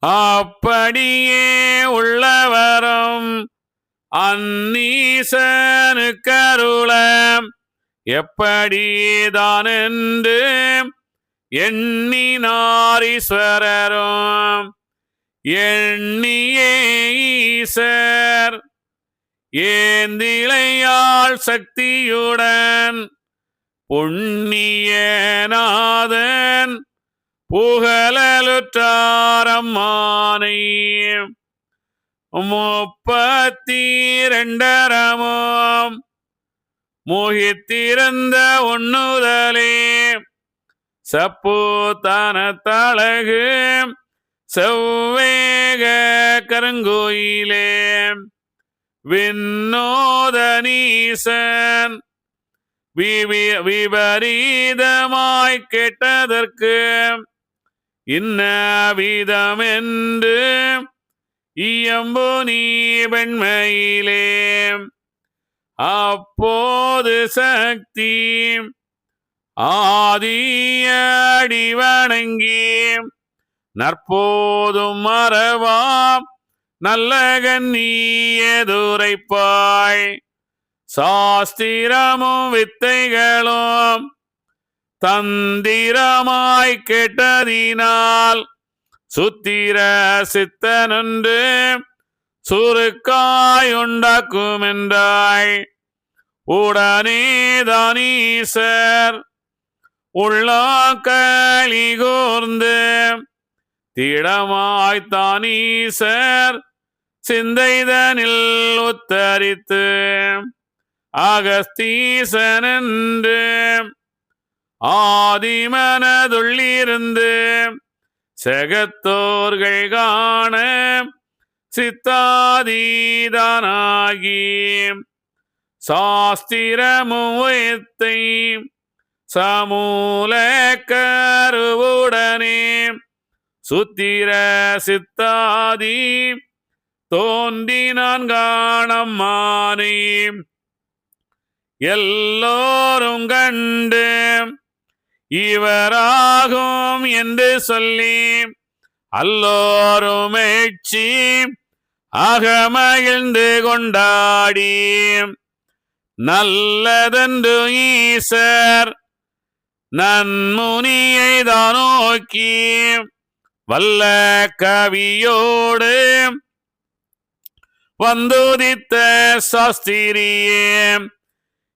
அப்படியே உள்ளவரும் அந்நீசனுக்கருள எப்படிதான் என்று எண்ணினாரீஸ்வரரும் எண்ணியே ஈசர் ஏந்திளையாள் சக்தியுடன் புண்ணியநாதன் புகழலுற்றாரம்மானை 32 மோகித்திருந்த ஒண்ணுதலே சப்பூத்தனத்தழகு செவ்வேக கருங்கோயிலே விண்ணோதனீசன் விபரீதமாய் கேட்டதற்கு இன்ன விதமென்று இயம்பு நீ வெண்மையிலே அப்போது சக்தி ஆதியடி வணங்கி நற்போதும் மறவாம் நல்ல கண்ணி எதுரைப்பாய் சாஸ்திரமும் வித்தைகளும் தந்திரமாய் கேட்டதினால் சுத்திர சித்தனொன்று சுருக்காய் உண்டாக்கும் என்றாய் உடனே தானீசர் உள்ளாக்களி கூர்ந்து திடமாய்த்தானீசர் சிந்தைதனில் உத்தரித்து அகஸ்தீசனென்று ஆதிமனதுள்ளிருந்து செகத்தோர்கள் காண சித்தாதீதானாகி சாஸ்திரமுத்தை சமூல கருவுடனே சுத்திர சித்தாதி தோன்றினான் காணம்மானை எல்லோரும் கண்டு இவராகும் என்று சொல்லி அல்லோரும் மெச்சி அகமகிழ்ந்து கொண்டாடி நல்லதென்று ஈசர் நன்முனியை தான் நோக்கி வல்ல கவியோடு வந்துதித்த சாஸ்திரியே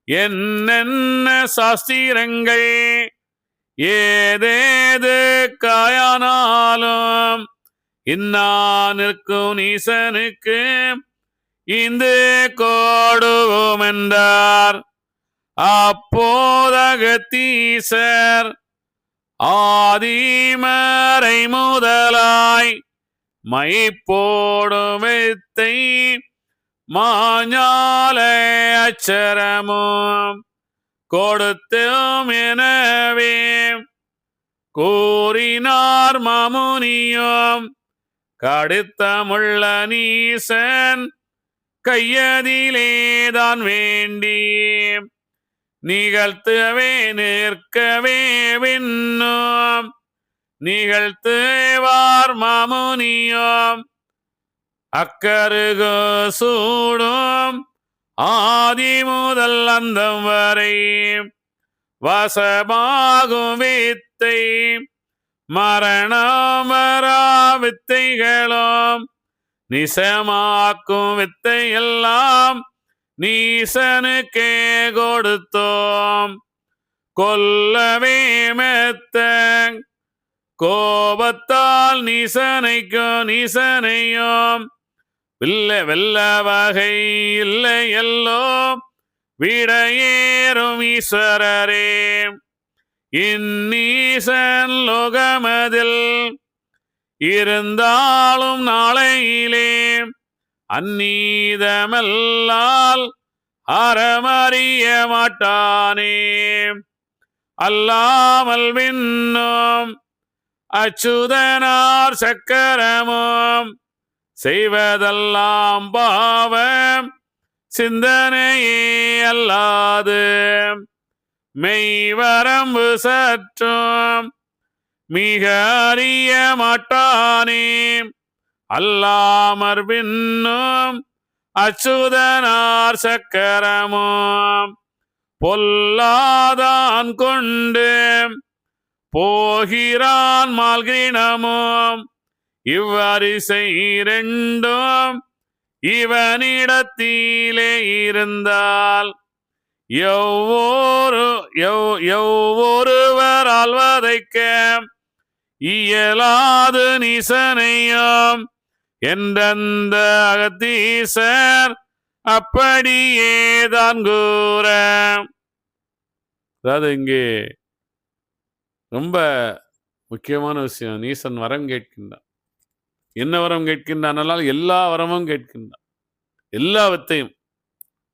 என்னென்ன சாஸ்திரங்கள் ஏதேது காயானாலும் இன்னா நிற்கும் ஈசனுக்கு இந்து கோடுவோம் என்றார். அப்போதகத்தீசர் ஆதிமறை முதலாய் மைப்போடும் வித்தை மாஞால அச்சரமும் கொடுத்தோம் எனவே கூறினார் மாமுனியும் கடுத்தமுள்ள நீசன் கையதிலேதான் வேண்டி நிகழ்த்தவே நிற்கவே விண்ணும் நிகழ்த்துவார் மாமுனியும் அக்கருகு சூடும் ஆதி முதல் அந்தம் வரை வசமாகும் வித்தை மரணமரா வித்தைகளும் நிசமாக்கும் வித்தை எல்லாம் நீசனுக்கே கொடுத்தோம். கொல்லவே மெத்த கோபத்தால் நீசனையும் வெல்ல வகை இல்லை எல்லோ விடையேறும் ஈஸ்வரரே. இந்நீசன் லோகமதில் இருந்தாலும் நாளையிலே அந்நீதமல்லால் அறமறிய மாட்டானே. அல்லாமல் விண்ணும் அச்சுதனார் சக்கரமும் செய்வதெல்லாம் பாவம் சிந்தனையே அல்லாது மெய்வரம்பு சற்றும் மிக அறிய மாட்டானே. அல்லாமற் பின்னும் அச்சுதனார் சக்கரமும் பொல்லாதான் கொண்டு போகிறான் மால்கினமும் இவ்வரிசை இரண்டும் இவனிடத்திலே இருந்தால் எவ்வொருவர் ஆள்வதைக்க இயலாது நீசனையும் என்றந்த அகத்தீசர் அப்படியே தான் கூற. அதாவது இங்கே ரொம்ப முக்கியமான விஷயம். நீசன் வரம் கேட்கின்றான். என்ன வரம் கேட்கின்றான்? எல்லா வரமும் கேட்கின்றான். எல்லாவற்றையும்.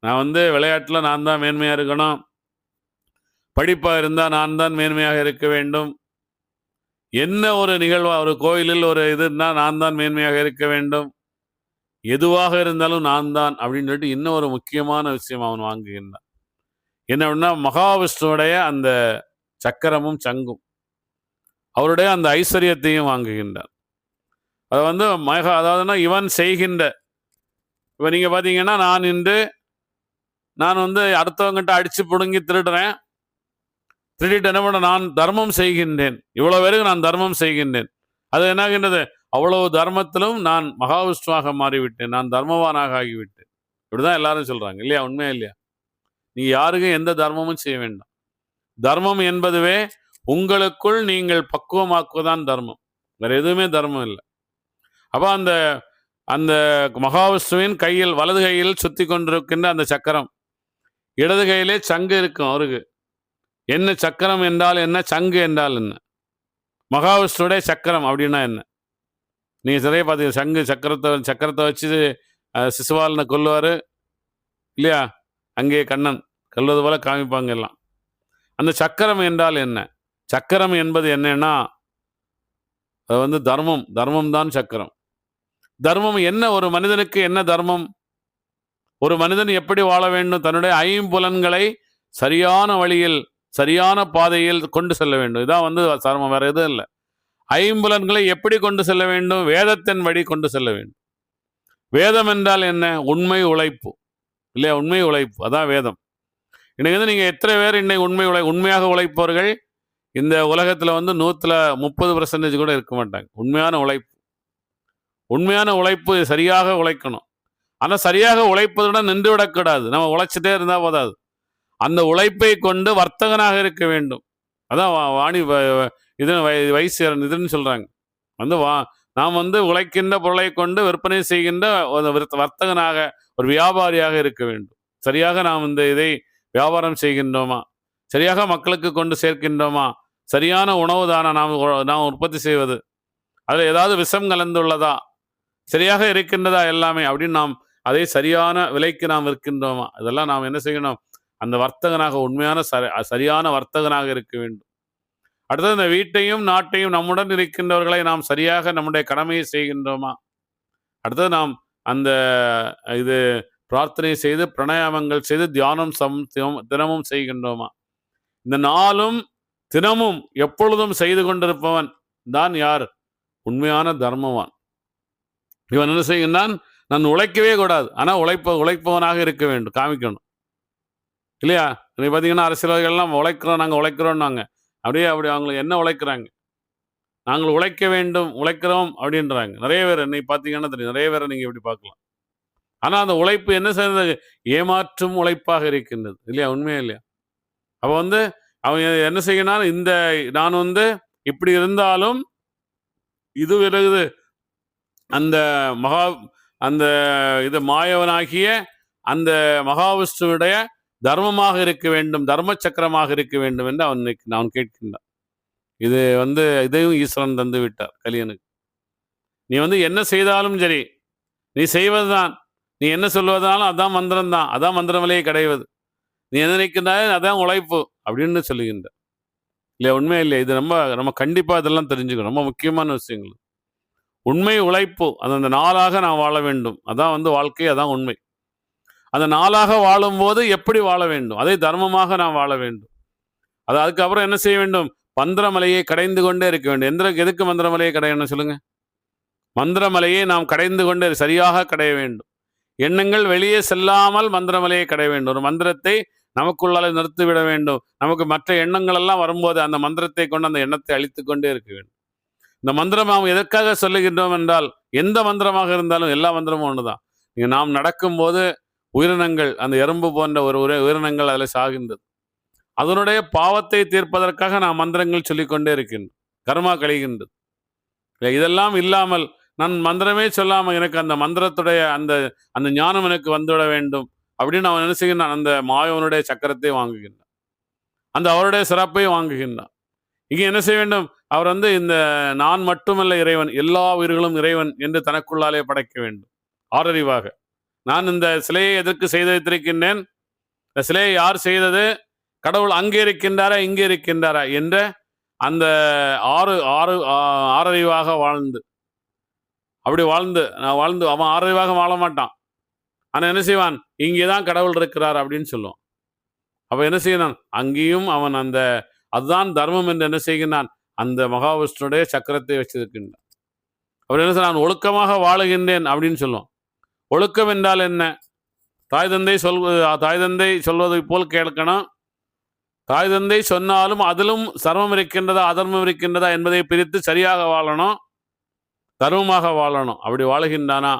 நான் விளையாட்டில் நான் தான் மேன்மையாக இருக்கணும், படிப்பாக இருந்தால் நான் தான் மேன்மையாக இருக்க வேண்டும், என்ன ஒரு நிகழ்வா ஒரு கோயிலில் ஒரு இதுன்னா நான் தான் மேன்மையாக இருக்க வேண்டும், எதுவாக இருந்தாலும் நான் தான் அப்படின்னு சொல்லிட்டு இன்னும் ஒரு முக்கியமான விஷயம் அவன் வாங்குகின்றான். என்ன அப்படின்னா, மகாவிஷ்ணுவுடைய அந்த சக்கரமும் சங்கும் அவருடைய அந்த ஐஸ்வர்யத்தையும் வாங்குகின்றான். அதை அதாவதுன்னா இவன் செய்கின்ற, இப்போ நீங்கள் பார்த்தீங்கன்னா நான் அடுத்தவங்கிட்ட அடித்து பிடுங்கி திருடுறேன், திருடிட்டு என்ன பண்ண, நான் தர்மம் செய்கின்றேன், இவ்வளோ பேருக்கு நான் தர்மம் செய்கின்றேன். அது என்னாகின்றது, அவ்வளவு தர்மத்திலும் நான் மகாவிஷ்ணுவாக மாறிவிட்டேன், நான் தர்மவானாக ஆகிவிட்டேன். இப்படிதான் எல்லாரும் சொல்றாங்க இல்லையா? உண்மையா இல்லையா? நீங்க யாருக்கும் எந்த தர்மமும் செய்ய வேண்டாம். தர்மம் என்பதுவே உங்களுக்குள் நீங்கள் பக்குவமாக்குவதான் தர்மம், வேற எதுவுமே தர்மம் இல்லை. அப்ப அந்த அந்த மகாவிஷ்ணுவின் கையில் வலது கையில் சுத்தி கொண்டிருக்கின்ற அந்த சக்கரம், இடது கையிலே சங்கு இருக்கும். அவருக்கு என்ன சக்கரம் என்றால் என்ன, சங்கு என்றால் என்ன, மகாவிஷ்ணுடைய சக்கரம் அப்படின்னா என்ன? நீங்க சரியா பார்த்தீங்க, சங்கு சக்கரத்தை வச்சு சிசுபாலனை கொல்லுவாரு இல்லையா? அங்கே கண்ணன் கொல்வது போல காமிப்பாங்க எல்லாம். அந்த சக்கரம் என்றால் என்ன? சக்கரம் என்பது என்னன்னா, அது தர்மம் தான் சக்கரம். தர்மம் என்ன? ஒரு மனிதனுக்கு என்ன தர்மம்? ஒரு மனிதன் எப்படி வாழ வேண்டும்? தன்னுடைய ஐம்புலன்களை சரியான வழியில் சரியான பாதையில் கொண்டு செல்ல வேண்டும். இதான் தர்மம், வேற எதுவும் இல்லை. ஐம்புலன்களை எப்படி கொண்டு செல்ல வேண்டும்? வேதத்தின் வழி கொண்டு செல்ல வேண்டும். வேதம் என்றால் என்ன? உண்மை உழைப்பு இல்லையா? உண்மை உழைப்பு, அதான் வேதம். இன்னைக்கு நீங்க எத்தனை பேர் இன்னைக்கு உண்மையாக உழைப்பவர்கள் இந்த உலகத்துல 130% கூட இருக்க மாட்டாங்க. உண்மையான உழைப்பு சரியாக உழைக்கணும். ஆனா சரியாக உழைப்பதுடன் நின்று விடக்கூடாது. நம்ம உழைச்சிட்டே இருந்தா போதாது. அந்த உழைப்பை கொண்டு வர்த்தகனாக இருக்க வேண்டும். அதான் வாணி வைசியரன் இதுன்னு சொல்றாங்க. நாம் உழைக்கின்ற பொருளை கொண்டு விற்பனை செய்கின்ற வர்த்தகனாக, ஒரு வியாபாரியாக இருக்க வேண்டும். சரியாக நாம் இதை வியாபாரம் செய்கின்றோமா? சரியாக மக்களுக்கு கொண்டு சேர்க்கின்றோமா? சரியான உணவு தானா நாம் உற்பத்தி செய்வது? அதில் ஏதாவது விஷம் கலந்துள்ளதா? சரியாக இருக்கின்றதா எல்லாமே அப்படின்னு நாம் அதை சரியான விலைக்கு நாம் விற்கின்றோமா? இதெல்லாம் நாம் என்ன செய்யணும்? அந்த வர்த்தகனாக, உண்மையான சரியான வர்த்தகனாக இருக்க வேண்டும். அடுத்தது, இந்த வீட்டையும் நாட்டையும் நம்முடன் இருக்கின்றவர்களை நாம் சரியாக நம்முடைய கடமையை செய்கின்றோமா? அடுத்தது, நாம் அந்த பிரார்த்தனை செய்து பிரணாயாமங்கள் செய்து தியானம் தினமும் செய்கின்றோமா? இந்த நாளும் தினமும் எப்பொழுதும் செய்து கொண்டிருப்பவன் தான் யார்? உண்மையான தர்மவான். இவன் என்ன செய்கின்றான்? நான் உழைக்கவே கூடாது, ஆனா உழைப்பவனாக இருக்க வேண்டும், காமிக்கணும் இல்லையா? நீங்க பார்த்தீங்கன்னா அரசியல்வாதிகள்லாம் நாங்கள் உழைக்கிறோம்னாங்க. அப்படி அவங்களுக்கு என்ன உழைக்கிறாங்க? நாங்கள் உழைக்க வேண்டும், உழைக்கிறோம் அப்படின்றாங்க. நிறைய பேர் என்னை பார்த்தீங்கன்னா தெரியும், நிறைய பேரை நீங்க இப்படி பார்க்கலாம். ஆனா அந்த உழைப்பு என்ன செய்யறது? ஏமாற்றும் உழைப்பாக இருக்கின்றது இல்லையா? உண்மையா இல்லையா? அப்ப அவன் என்ன செய்யணும்? நான் இப்படி இருந்தாலும் இது விலகுது, அந்த மாயவனாகிய அந்த மகாவிஷ்ணுவுடைய தர்மமாக இருக்க வேண்டும், தர்ம சக்கரமாக இருக்க வேண்டும் என்று அவன் கேட்கின்றான். இது இதையும் ஈஸ்வரன் தந்து விட்டார் கலியனுக்கு. நீ என்ன செய்தாலும் சரி, நீ செய்வதுதான், நீ என்ன சொல்வதாலும் அதான் மந்திரம் தான், அதான் மந்திரமலையை கிடைவது, நீ என்ன நினைக்கின்றாய் அதான் உழைப்பு அப்படின்னு சொல்லுகின்ற இல்லையா? உண்மை இல்லையா? இது நம்ம கண்டிப்பாக இதெல்லாம் தெரிஞ்சுக்கணும். ரொம்ப முக்கியமான விஷயங்கள். உண்மை உழைப்பு, அந்த நாளாக நான் வாழ வேண்டும், அதான் வாழ்க்கை, அதான் உண்மை. அந்த நாளாக வாழும்போது எப்படி வாழ வேண்டும்? அதை தர்மமாக நாம் வாழ வேண்டும். அதுக்கப்புறம் என்ன செய்ய வேண்டும்? மந்திரமலையை கடைந்து கொண்டே இருக்க வேண்டும். எதுக்கு மந்திரமலையை கடையணும் சொல்லுங்க? மந்திரமலையை நாம் கடைந்து கொண்டே சரியாக கடைய வேண்டும். எண்ணங்கள் வெளியே செல்லாமல் மந்திரமலையை கடைய வேண்டும். ஒரு மந்திரத்தை நமக்குள்ளாலே நிறுத்திவிட வேண்டும். நமக்கு மற்ற எண்ணங்கள் எல்லாம் வரும்போது அந்த மந்திரத்தை கொண்டு அந்த எண்ணத்தை அழித்து கொண்டே இருக்க வேண்டும். இந்த மந்திரம் நாம் எதற்காக சொல்லுகின்றோம் என்றால், எந்த மந்திரமாக இருந்தாலும் எல்லா மந்திரமும் ஒண்ணுதான். நாம் நடக்கும்போது உயிரினங்கள், அந்த எறும்பு போன்ற ஒரு உயிரினங்கள் அதில் சாகின்றது. அதனுடைய பாவத்தை தீர்ப்பதற்காக நாம் மந்திரங்கள் சொல்லிக்கொண்டே இருக்கின்றோம். கர்மா கழிகின்றது. இதெல்லாம் இல்லாமல் நான் மந்திரமே சொல்லாமல் எனக்கு அந்த மந்திரத்துடைய அந்த அந்த ஞானம் எனக்கு வந்துவிட வேண்டும் அப்படின்னு அவன் என்ன செய்கின்றான்? அந்த மாயவனுடைய சக்கரத்தை வாங்குகின்றான். அந்த அவருடைய சிறப்பை வாங்குகின்றான். இங்கே என்ன செய்ய வேண்டும்? அவர் இந்த நான் மட்டுமல்ல இறைவன், எல்லா உயிர்களும் இறைவன் என்று தனக்குள்ளாலே படைக்க வேண்டும். ஆறறிவாக நான் இந்த சிலையை எதற்கு செய்து வைத்திருக்கின்றேன்? இந்த சிலையை யார் செய்தது? கடவுள் அங்கே இருக்கின்றாரா இங்கே இருக்கின்றாரா என்ற அந்த ஆறறிவாக வாழ்ந்து, அப்படி வாழ்ந்து அவன் ஆறறிவாக வாழ மாட்டான். ஆனா என்ன செய்வான்? இங்கேதான் கடவுள் இருக்கிறார் அப்படின்னு சொல்லுவான். அப்ப என்ன செய்யணும்? அங்கேயும் அவன் அதுதான் தர்மம் என்று என்ன செய்கின்றான்? அந்த மகாவிஷ்ணுடைய சக்கரத்தை வச்சிருக்கின்றான். அவர் என்ன செய்ய? நான் ஒழுக்கமாக வாழுகின்றேன் அப்படின்னு சொல்லுவான். ஒழுக்கம் என்றால் என்ன? தாய் தந்தை சொல்வதை போல் கேட்கணும். தாய் தந்தை சொன்னாலும் அதிலும் சர்மம் இருக்கின்றதா அதர்மம் இருக்கின்றதா என்பதை பிரித்து சரியாக வாழணும், தர்மமாக வாழணும். அப்படி வாழுகின்றானா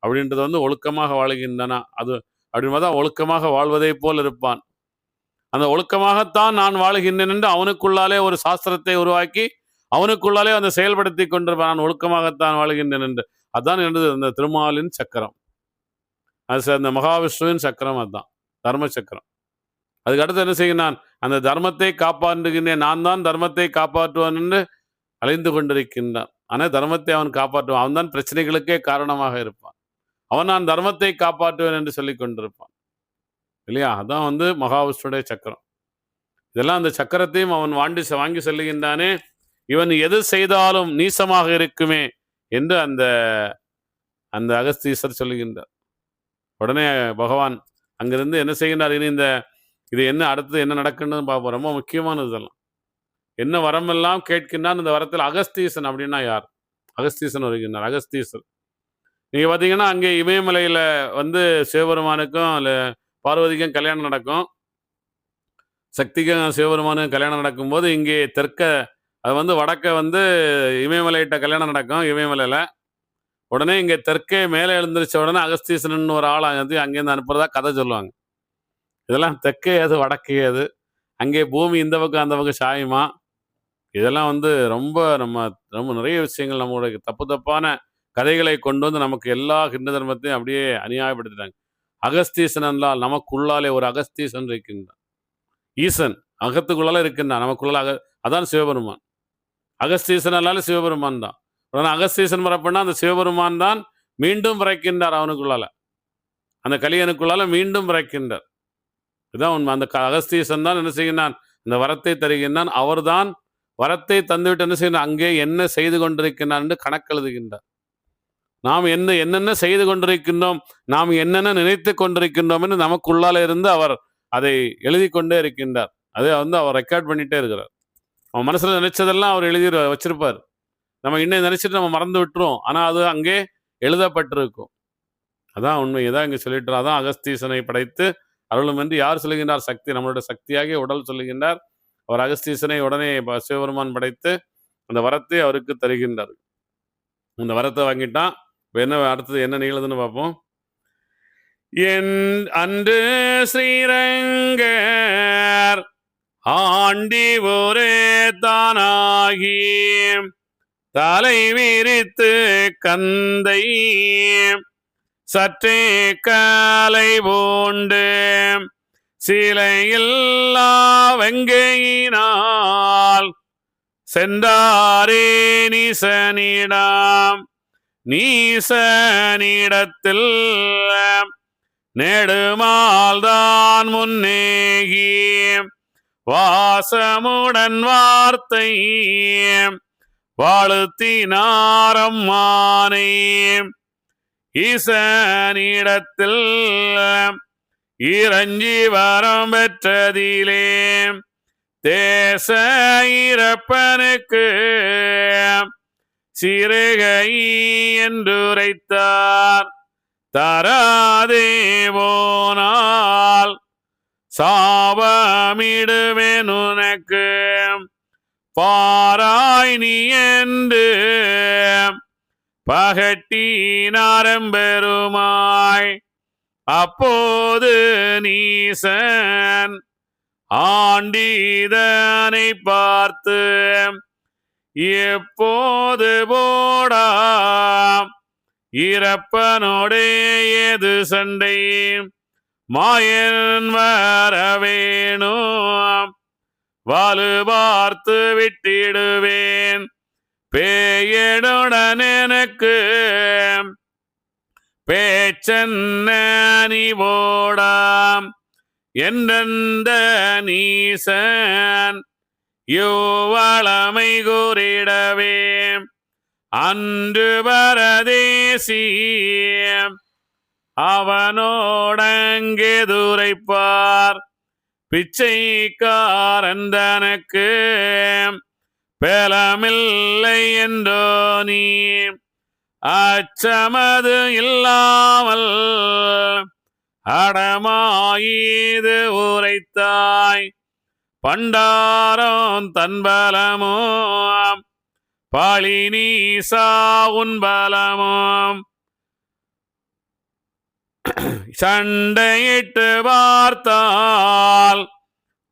அப்படின்றது ஒழுக்கமாக வாழுகின்றானா, அது அப்படின்தான் ஒழுக்கமாக வாழ்வதை போல் இருப்பான். அந்த ஒழுக்கமாகத்தான் நான் வாழுகின்றேன் என்று அவனுக்குள்ளாலே ஒரு சாஸ்திரத்தை உருவாக்கி அவனுக்குள்ளாலே அந்த செயல்படுத்தி கொண்டிருப்பான். நான் ஒழுக்கமாகத்தான் வாழுகின்றேன் என்று. அதுதான் என்னது? அந்த திருமாலின் சக்கரம், அது அந்த மகாவிஷ்ணுவின் சக்கரம், அதுதான் தர்ம சக்கரம். அதுக்கு அடுத்து என்ன செய்கிறான்? அந்த தர்மத்தை காப்பாற்றுகின்றேன், நான் தான் தர்மத்தை காப்பாற்றுவான் என்று அலைந்து கொண்டிருக்கின்றான். ஆனால் தர்மத்தை அவன் காப்பாற்றுவான். அவன் தான் பிரச்சனைகளுக்கே காரணமாக இருப்பான். அவன் நான் தர்மத்தை காப்பாற்றுவேன் என்று சொல்லி கொண்டிருப்பான் இல்லையா? அதான் மகாவிஷ்ணுடைய சக்கரம். இதெல்லாம் அந்த சக்கரத்தையும் அவன் வாங்கி செல்லுகின்றானே. இவன் எது செய்தாலும் நீசமாக இருக்குமே என்று அந்த அந்த அகஸ்தீசர் சொல்லுகின்றார். உடனே பகவான் அங்கிருந்து என்ன செய்கின்றார்? இனி இது என்ன அடுத்தது என்ன நடக்குன்னு பார்ப்போம். ரொம்ப முக்கியமானது இதெல்லாம். என்ன வரமெல்லாம் கேட்கின்றான். இந்த வரத்தில் அகஸ்தீசன் அப்படின்னா யார்? அகஸ்தீசன் வருகின்றார். அகஸ்தீசர் நீங்க பார்த்தீங்கன்னா அங்கே இமயமலையில சிவபெருமானுக்கும் பார்வதிக்கும் கல்யாணம் நடக்கும். சக்திக்கும் சிவபெருமானுக்கும் கல்யாணம் நடக்கும்போது இங்கே தெற்க அது வடக்க இமயமலையிட்ட கல்யாணம் நடக்கும் இமயமலையில். உடனே இங்கே தெற்கே மேலே எழுந்திரிச்ச உடனே அகஸ்தீசன் ஒரு ஆள் அங்கேருந்து அனுப்புறதா கதை சொல்லுவாங்க. இதெல்லாம் தெற்கே அது வடக்கே அது, அங்கே பூமி இந்த பக்கம் அந்த பக்கம் சாயுமா, இதெல்லாம் ரொம்ப ரொம்ப நிறைய விஷயங்கள் நம்மளுடைய தப்பான கதைகளை கொண்டு நமக்கு எல்லா ஹிந்து தர்மத்தையும் அப்படியே அநியாயப்படுத்திட்டாங்க. அகஸ்தீசன் என்றால் நமக்குள்ளாலே ஒரு அகஸ்தீசன் இருக்கின்றான். ஈசன் அகத்துக்குள்ளால இருக்கின்றான் நமக்குள்ளால. அதான் சிவபெருமான். அகஸ்தீசன் அல்லாலும் சிவபெருமான் தான். அகஸ்தீசன் வரப்போனா அந்த சிவபெருமான் தான் மீண்டும் பிறக்கின்றார் அவனுக்குள்ளால, அந்த கலியனுக்குள்ளால மீண்டும் பிறக்கின்றார். இதுதான் உண்மை. அந்த அகஸ்தீசன் தான் என்ன செய்கின்றான்? அந்த வரத்தை தருகின்றான். அவர் தான் வரத்தை தந்துவிட்டு என்ன செய்யணும்? அங்கே என்ன செய்து கொண்டிருக்கின்றான் என்று கணக்கெழுதுகின்றார். நாம் என்னென்ன செய்து கொண்டிருக்கின்றோம், நாம் என்னென்ன நினைத்து கொண்டிருக்கின்றோம் என்று நமக்குள்ளால இருந்து அவர் அதை எழுதி கொண்டே இருக்கின்றார். அதை அவர் ரெக்கார்ட் பண்ணிட்டே இருக்கிறார். அவன் மனசுல நினைச்சதெல்லாம் அவர் எழுதி வச்சிருப்பார். நம்ம இன்னும் நினைச்சிட்டு நம்ம மறந்து விட்டுருவோம். ஆனால் அது அங்கே எழுதப்பட்டிருக்கும். அதான் உண்மை. இதான் இங்கே சொல்லிட்டு அதான் அகஸ்தீசனை படைத்து அருளும் என்று யார் சொல்லுகின்றார்? சக்தி, நம்மளுடைய சக்தியாகிய உடல் சொல்லுகின்றார். அவர் அகஸ்தீசனை உடனே சிவபெருமான் படைத்து அந்த வரத்தை அவருக்கு தருகின்றார். அந்த வரத்தை வாங்கிட்டான். என்ன அடுத்தது என்ன நிகழுதுன்னு பார்ப்போம். என் அன்று ஸ்ரீரங்கர் ஆண்டி ஒரே தானாகி தலை விரித்து கந்தை சற்றே காலை பூண்டு சிலையில்லா வெங்கையினால் சென்றாரே நீசனிடத்தில் நெடுமால்தான் முன்னேகி வாசமுடன் வார்த்தை வாழுத்தினாரம்மானே ஈசனிடத்தில் இறஞ்சி வரம் பெற்றதிலே தேச இறப்பனுக்கு சிறுகை என்றுரைத்தார். தராதே போனால் சாபமிடுவேன் உனக்கு பாராய் நீ என்று பகட்டினாரம் பெருமாய். அப்போது நீசன் ஆண்டீதனை பார்த்து எப்போது போடா இறப்பனோடே ஏது சண்டை மாயன் வரவேணும் வாலு பார்த்து விட்டிடுவேன் பேயனுடன் எனக்கு பேச்சன்ன நீ போடாம் என்ற நீசன் யோவளமை கூறிடவே அன்று பரதேசி அவனோடங்கெதுரைப்பார் பிச்சைக்காரன் தனக்கு பேலமில்லை என்றோ நீ அச்சமது இல்லாமல் அடமாயீது உரைத்தாய். பண்டாரம் தன்பலமோ பாலினீசா உன் பலமோ சண்டையிட்டு பார்த்தால்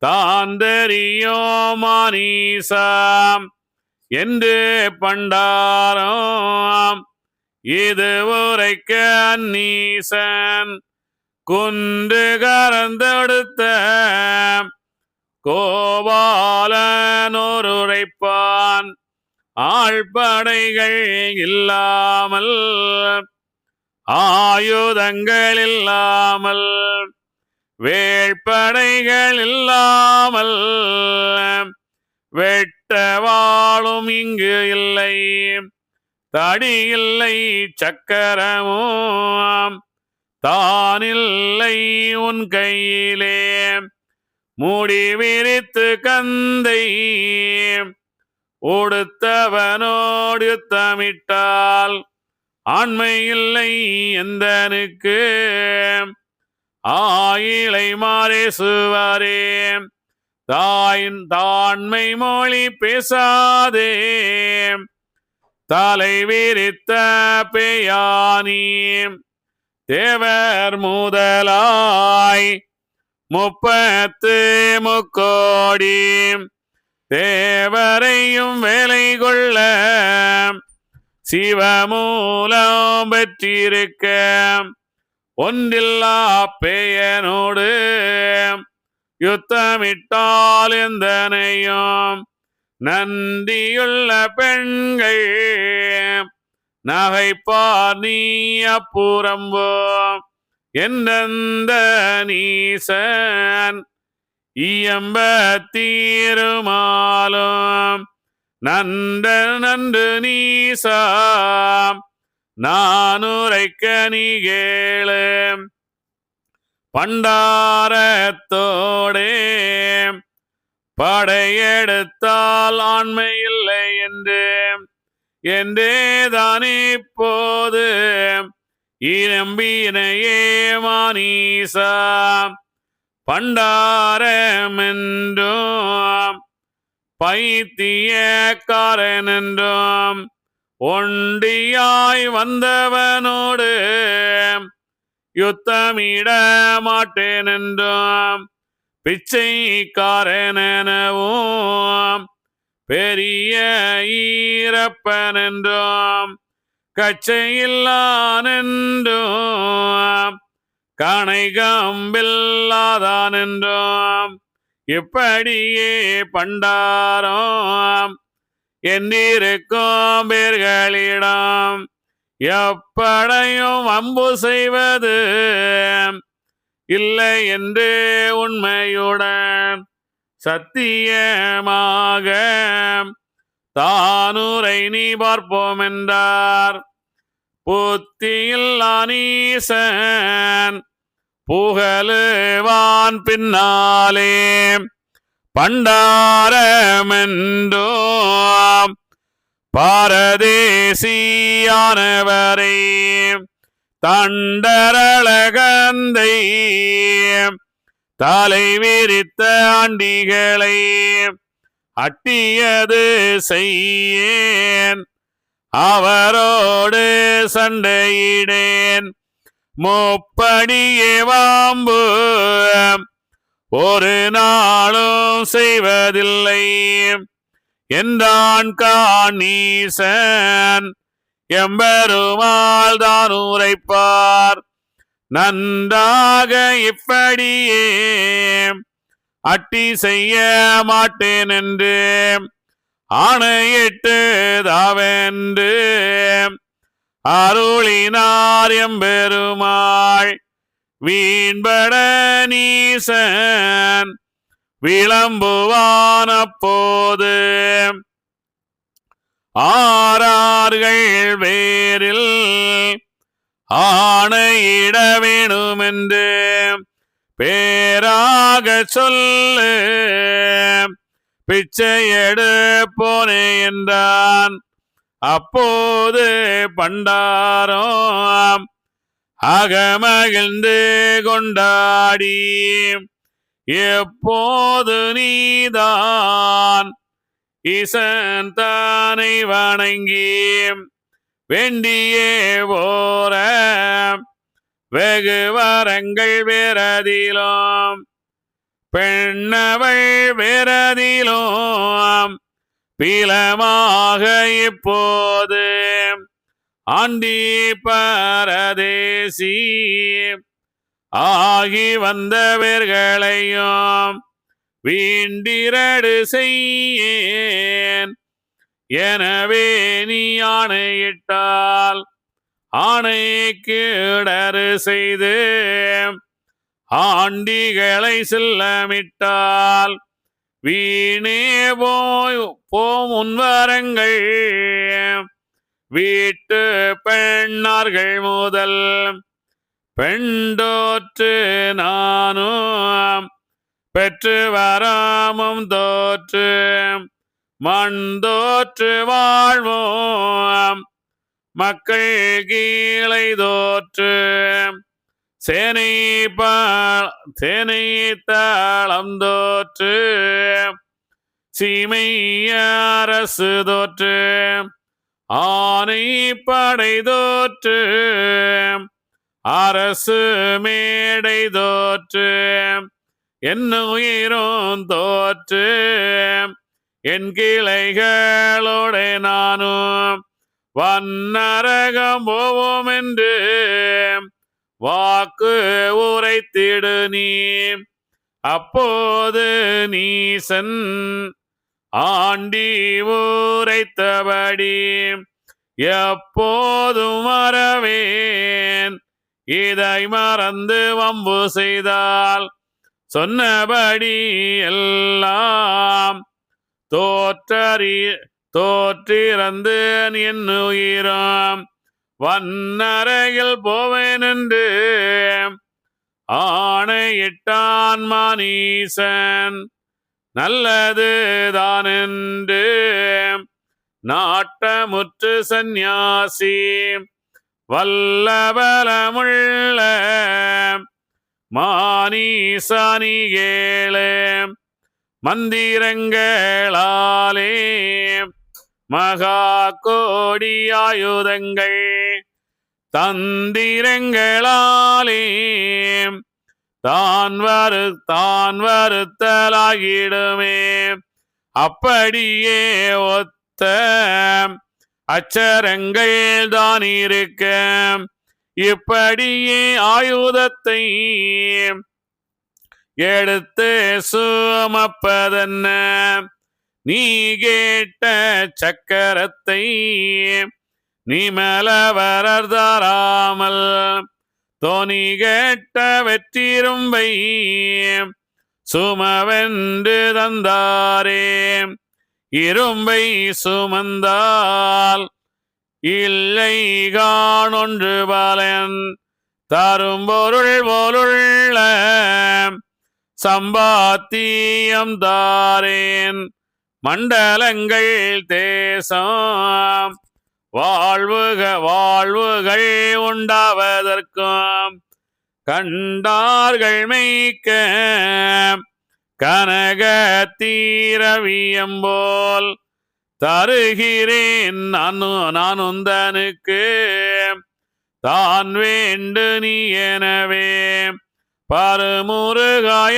தான் தெரியும் மானீசாம் என்று பண்டாரம் இது உரைக்க நீசன் குன்று கறந்தெடுத்த கோபாலனோர் உரைப்பான். ஆழ்படைகள் இல்லாமல் ஆயுதங்கள் இல்லாமல் வேள்படைகள் இல்லாமல் வெட்டவாளும் இங்கு இல்லை தடி இல்லை சக்கரமும் தானில்லை உன் கையிலே மூடி விரித்து கந்தை உடுத்தவனோடு யுத்தமிட்டால் ஆண்மை இல்லை எந்தனுக்கு ஆயிலை மாறேசுவாரே தாயின் தாண்மை மொழி பேசாதே தலை விரித்த பேயானி தேவர் முதலாய் 30 முக்கோடி தேவரையும் வேலை கொள்ள சிவமூலம் பெற்றிருக்க ஒன்றில்லா பேயனோடு யுத்தமிட்டால் எந்தனையும் நந்தியுள்ள பெண்கள் நகைப்பார் நீ அப்புறம்போ எந்த நீசன் இயம்ப தீருமாலும் நன்று நீசா நானுரைக்க நீ கேளு பண்டாரத்தோடே படையெடுத்தால் ஆண்மை இல்லை என்றேதான் இப்போது இனம்பினையே மானீசா பண்டாரமென்றும் பைத்தியக்காரன் என்றும் ஒண்டியாய் வந்தவனோடு யுத்தமிட மாட்டேன் என்றும் பிச்சைக்காரனவும் பெரிய ஈரப்பன் என்றும் கச்சையில்லான் என்றும் கணைகம்பில்லாதான் என்றும் இப்படியே பண்டாரம் என்றிருக்கும் பேர்களிடம் எப்படையும் அம்பு செய்வது இல்லை என்று உண்மையுடன் சத்தியமாக தானுரை நீ பார்ப்போம் என்றார். புத்தியில்லா நீசன் புகழுவான் பின்னாலே பண்டாரமென்றோம் பாரதேசியானவரே தண்டரளகந்தை தலை விரித்த ஆண்டிகளை அட்டியது செய்யேன் அவரோடு சண்டையிடேன் முப்படியே வாம்பு ஒரு நாளும் செய்வதில்லை என்றான் காணீசன் எம்பெருமாள் தான் உரைப்பார் நன்றாக இப்படியே அட்டி செய்ய மாட்டேன் என்று ஆணையிட்டு தாவென்று அருளினார் எம்பெருமாள் வீண்பட நீசன் விளம்புவான் அப்போது ஆறார்கள் வேரில் ஆணையிட வேணுமென்று பேராக சொல்லு பிச்சை எடுப்போனே என்றான் அப்போது பண்டாரம் அகமகிழ்ந்து கொண்டாடி எப்போது நீதான் ஈசன் தானை வணங்கி வேண்டியே போற வெகு வரங்கள் வேறதிலும் பெண்ணவள் வேறதிலும் பீலமாக இப்போது ஆண்டி பரதேசி ஆகி வந்தவர்களையும் வீண்டிரடு செய்யேன் எனவே நீ ஆணையிட்டால் ஆணைக்கு இடறு செய்து ஆண்டிகளை செல்லமிட்டால் வீணே போம் உன்வரங்கள் வீட்டு பெண்ணார்கள் முதல் பெண்டோற்று நானும் பெற்று வராமும் தோற்று மண் தோற்று வாழ்வோம் மக்கள் கீழை தோற்று சேனை தாளம் தோற்று சீமை அரசு தோற்று ஆனை படை தோற்று அரசு மேடை தோற்று என்னுயிரும் தோற்று என் கிளைகளோட நானும் வன்னரகம் போவோம் என்று வாக்கு உரைத்திடு நீ அப்போது நீசன் ஆண்டி உரைத்தபடி எப்போதும் மறவேன் இதை மறந்து வம்பு செய்தால் சொன்னபடி எல்லாம் தோற்றிறந்து என் உயிரம் வன்னரையில் போவேன் என்று ஆணையிட்டான் மானீசன் நல்லது தான் என்று நாட்டமுற்று சந்நியாசி வல்லபலமுள்ள மானீசானி கேளு மந்திரங்களாலே மகா கோடி ஆயுதங்கள் தந்திரங்களாலே தான் வருத்தலாகிடுமே அப்படியே ஒத்த அச்சரங்கள் தான் இருக்க இப்படியே ஆயுதத்தை எடுத்து சுமப்பதென்ன நீ கேட்ட சக்கரத்தை நீ மேலவரர் தாராமல் தோணி கேட்ட வெற்றிரும்பை சுமவென்று தந்தாரே இரும்பை சுமந்தால் இல்லை காணொன்று பலன் தரும் பொருள் போலுள்ள சம்பாத்தியம் தாரேன் மண்டலங்கள் தேசம் வாழ்வுகள் உண்டாவதற்கும் கண்டார்கள் மெய்க்க கனக தீரவியம்போல் தருகிறேன் நான் உந்தனுக்கு தான் வேண்டு நீ எனவே பருமுருகாயாண்டி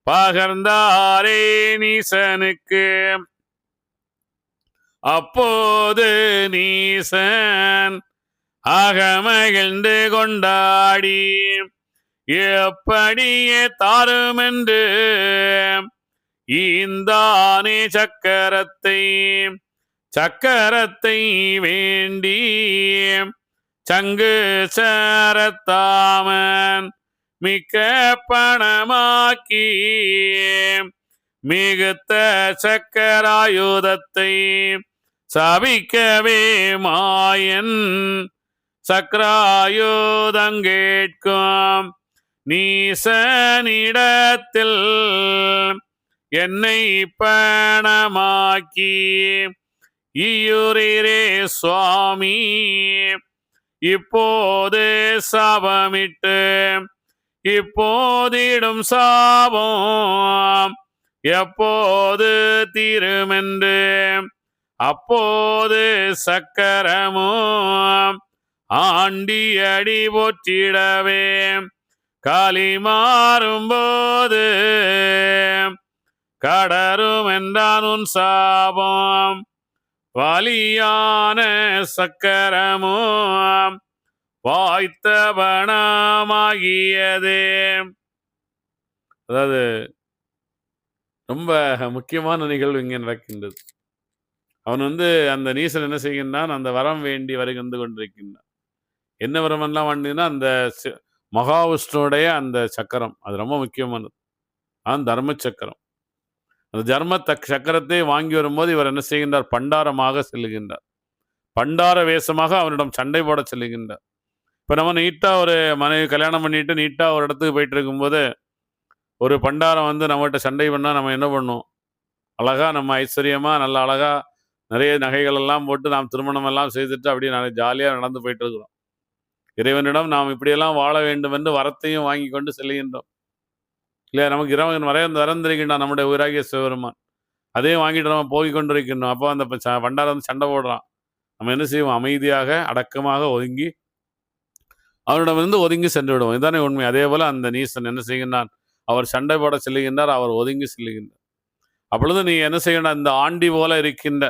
பகர்ந்தாரே நீசனுக்கு. அப்போது நீசன் அகமகிழ்ந்து கொண்டாடி எப்படியே தாருமென்று ஈந்தானே சக்கரத்தை வேண்டி சங்கு சரத்தாமன் மிக்க பணமாக்கி மிகுத்த சக்கராயுதத்தை சபிக்கவே மாயன் சக்கராயுதங்கேட்கும் நீசனிடத்தில் என்னை பணமாக்கி ஈயுரே சுவாமி இப்போது சாபமிட்டு இப்போதிடும் சாபம் எப்போது தீருமென்று அப்போது சக்கரமும் ஆண்டி அடி போற்றிடவே காலி மாறும்போது கடரும் என்றான் உன் சாபம் வலியான சக்கரமும் வாய்த்தவனமாகியதே. அதாவது ரொம்ப முக்கியமான நிகழ்வு இங்கே நடக்கின்றது. அவன் அந்த நீசன் என்ன செய்கின்றான், அந்த வரம் வேண்டி வருகின்ற கொண்டிருக்கின்றான். என்ன வரம் எல்லாம் வேண்டினா அந்த மகாவிஷ்ணுடைய அந்த சக்கரம், அது ரொம்ப முக்கியமானது. தர்ம சக்கரம். அந்த தர்ம சக்கரத்தை வாங்கி வரும்போது இவர் என்ன செய்கின்றார், பண்டாரமாக செல்லுகின்றார். பண்டார வேஷமாக அவனிடம் சண்டை போட செல்லுகின்றார். இப்போ நம்ம நீட்டாக ஒரு மனைவி கல்யாணம் பண்ணிட்டு நீட்டாக ஒரு இடத்துக்கு போயிட்டு இருக்கும்போது ஒரு பண்டாரம் நம்மகிட்ட சண்டை பண்ணால் நம்ம என்ன பண்ணுவோம், அழகாக நம்ம ஐஸ்வர்யமாக நல்ல அழகாக நிறைய நகைகள் எல்லாம் போட்டு நாம் திருமணம் எல்லாம் செய்துட்டு அப்படியே நிறைய ஜாலியாக நடந்து போயிட்டு இருக்கிறோம். இறைவனிடம் நாம் இப்படியெல்லாம் வாழ வேண்டும் என்று வரத்தையும் வாங்கி கொண்டு செல்லுகின்றோம் இல்லையா. நமக்கு இறைவன் வரம் தருகின்றான் நம்முடைய உயிராகிய சிவபெருமான். அதையும் வாங்கிட்டு நம்ம போய் கொண்டிருக்கின்றோம். அப்போ அந்த பண்டாரம் சண்டை போடுறான். நம்ம என்ன செய்வோம், அமைதியாக அடக்கமாக ஒதுங்கி அவனிடமிருந்து ஒதுங்கி சென்று விடுவோம். இதுதானே உண்மை. அதே போல அந்த நீசன் என்ன செய்கின்றான், அவர் சண்டை போட செல்லுகின்றார், அவர் ஒதுங்கி செல்லுகின்றார். அப்பொழுது நீ என்ன செய்யணும், இந்த ஆண்டி போல இருக்கின்ற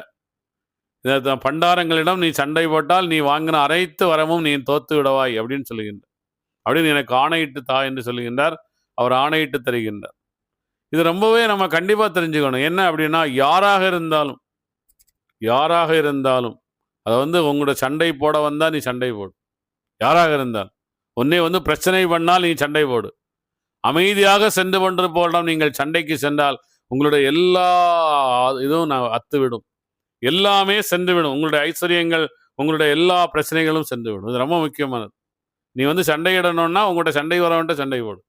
இந்த பண்டாரங்களிடம் நீ சண்டை போட்டால் நீ வாங்கின அனைத்து வரமும் நீ தோத்து விடவாய் அப்படின்னு சொல்லுகின்றார். அப்படின்னு எனக்கு ஆணையிட்டு தா என்று சொல்லுகின்றார். அவர் ஆணையிட்டு தருகின்றார். இது ரொம்பவே நம்ம கண்டிப்பாக தெரிஞ்சுக்கணும். என்ன அப்படின்னா, யாராக இருந்தாலும் அதை உங்களோட சண்டை போட வந்தால் நீ சண்டை போடு. யாராக இருந்தால் உன்னை பிரச்சனை பண்ணால் நீ சண்டை போடு. அமைதியாக சென்று கொண்டிருப்பவரிடம் நீங்கள் சண்டைக்கு சென்றால் உங்களுடைய எல்லா இதுவும் அத்துவிடும், எல்லாமே சென்றுவிடும். உங்களுடைய ஐஸ்வர்யங்கள், உங்களுடைய எல்லா பிரச்சனைகளும் சென்றுவிடும். இது ரொம்ப முக்கியமானது. நீ சண்டையிடணும்னா உங்கள்கிட்ட சண்டை வரவன்ட்ட சண்டை போடு.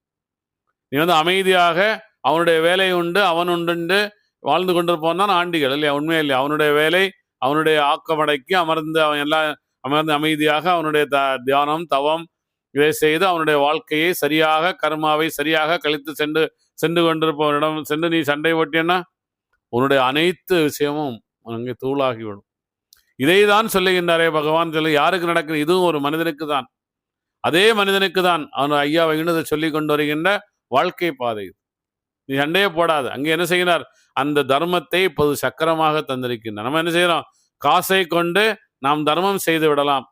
நீ அமைதியாக அவனுடைய வேலை உண்டு அவன் உண்டு வாழ்ந்து கொண்டிருப்போம் தான் ஆண்டிகள் இல்லையா, உண்மையா இல்லையா. அவனுடைய வேலை, அவனுடைய ஆக்கமடைக்கு அமர்ந்து அவன் எல்லாம் அமர்ந்து அமைதியாக அவனுடைய தியானம் தவம் இதை செய்து அவனுடைய வாழ்க்கையை சரியாக கர்மாவை சரியாக கழித்து சென்று கொண்டிருப்பவனிடம் சென்று நீ சண்டை போட்டியன்னா உன்னுடைய அனைத்து விஷயமும் அங்கே தூளாகிவிடும். இதை தான் சொல்லுகின்றாரே பகவான். யாருக்கு நடக்குது, இதுவும் ஒரு மனிதனுக்கு தான். அதே மனிதனுக்கு தான் அவன் ஐயா வைகுண்டத்தை சொல்லி கொண்டு வருகின்ற வாழ்க்கை பாதை. நீ சண்டையே போடாது. அங்கே என்ன செய்கிறார், அந்த தர்மத்தை இப்போது சக்கரமாக தந்திருக்கின்றார். நம்ம என்ன செய்யறோம், காசை கொண்டு நாம் தர்மம் செய்து விடலாம்.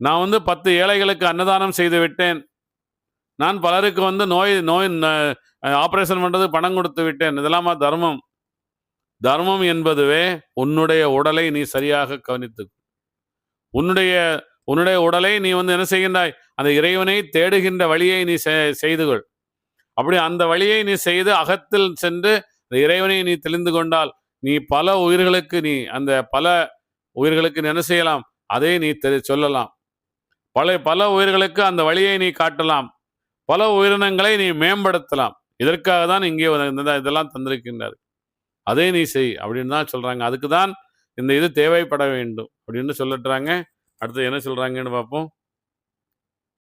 நான் 10 ஏழைகளுக்கு அன்னதானம் செய்து விட்டேன், நான் பலருக்கு நோய் ஆபரேஷன் பண்றது பணம் கொடுத்து விட்டேன், இதெல்லாமா தர்மம்? தர்மம் என்பதுவே உன்னுடைய உடலை நீ சரியாக கவனித்து உன்னுடைய உடலை நீ என்ன செய்கின்றாய், அந்த இறைவனை தேடுகின்ற வழியை நீ செய்து கொள். அப்படி அந்த வழியை நீ செய்து அகத்தில் சென்று அந்த இறைவனை நீ தெளிந்து கொண்டால் நீ பல உயிர்களுக்கு நீ என்ன செய்யலாம், அதை நீ சொல்லலாம். பல உயிர்களுக்கு அந்த வழியை நீ காட்டலாம். பல உயிரினங்களை நீ மேம்படுத்தலாம். இதற்காக தான் இங்கே இதெல்லாம் தந்திருக்கின்றார். அதை நீ செய் அப்படின்னு தான் சொல்றாங்க. அதுக்கு தான் இந்த இது தேவைப்பட வேண்டும் அப்படின்னு சொல்லிட்டுறாங்க. அடுத்து என்ன சொல்றாங்கன்னு பார்ப்போம்.